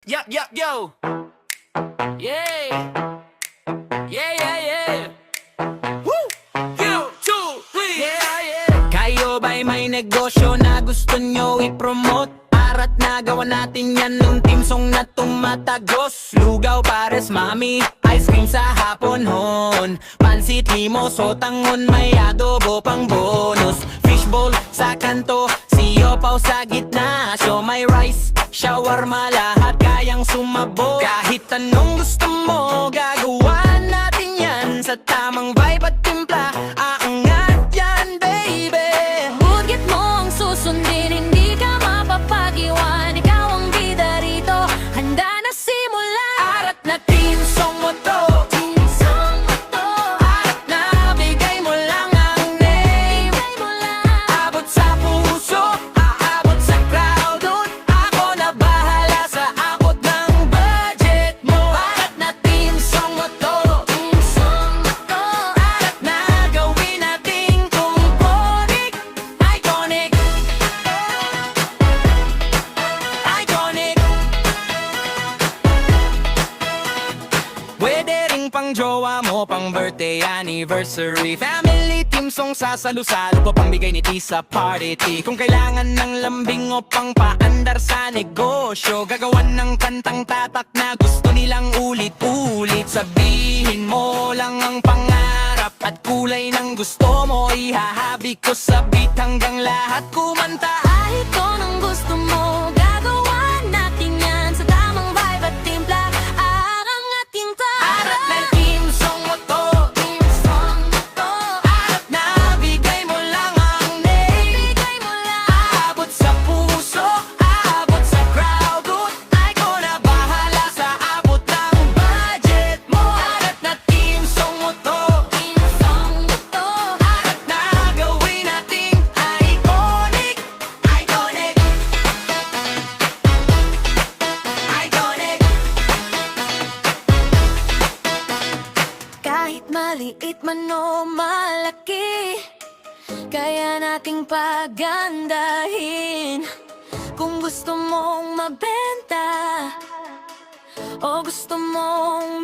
Yup, yup, yo. Yeah. Yeah, yeah, yeah. Woo! You, two, three. Yeah, yeah. Kayo ba'y may negosyo na gusto nyo i-promote? Arat na gawa natin yan nung team song na tumatagos. Lugaw, pares, mami, ice cream sa hapon hon. Pansit, limoso, tangon, may adobo pang bonus. Fishbowl sa kanto, siopaw sa gitna. So may rice, shawarma, lahat kayang sumabog. Kahit anong gusto mo, gagawa natin yan. Sa tamang vibe at timpla, aangat yan, baby. Budget mo ang susundin, hindi ka mapapag-iwan. Ikaw ang bida rito, handa na simulan. Arat na team song mo to. Team song mo to. Arat na bigay mo lang ang name. Bigay mo lang. Abot sa puso, aabot sa crowd. Ako na bahala sa abot ng budget mo. Arat na team song mo to. Team song mo to. Arat na gawin nating iconic. Iconic. Iconic. Pwede ring pang jowa mo, pang birthday, anniversary. Family team song sa salusalo pa pang bigay ni T sa party tea. Kung kailangan ng lambing o pang paandar sa negosyo, gagawan ng kantang tatak na gusto nilang ulit-ulit. Sabihin mo lang ang pangarap at kulay ng gusto mo, ihahabi ko sa beat hanggang lahat kumanta. Kahit kung anong gusto mo, gagawa natin yan. Sa tamang vibe at timpla, aangat yung Arat na tara. team song mo to. Team song mo to. Arat na bigay mo lang ang name. Bigay mo lang. Aabot sa puso, aabot sa crowd. Ako na bahala sa abot ng budget mo. Arat na team song mo to. Team song mo to. Arat na gawin nating iconic. Iconic. Iconic. Kahit maliit man o malaki, kaya nating pagandahin. Kung gusto mong mabenta o gusto mong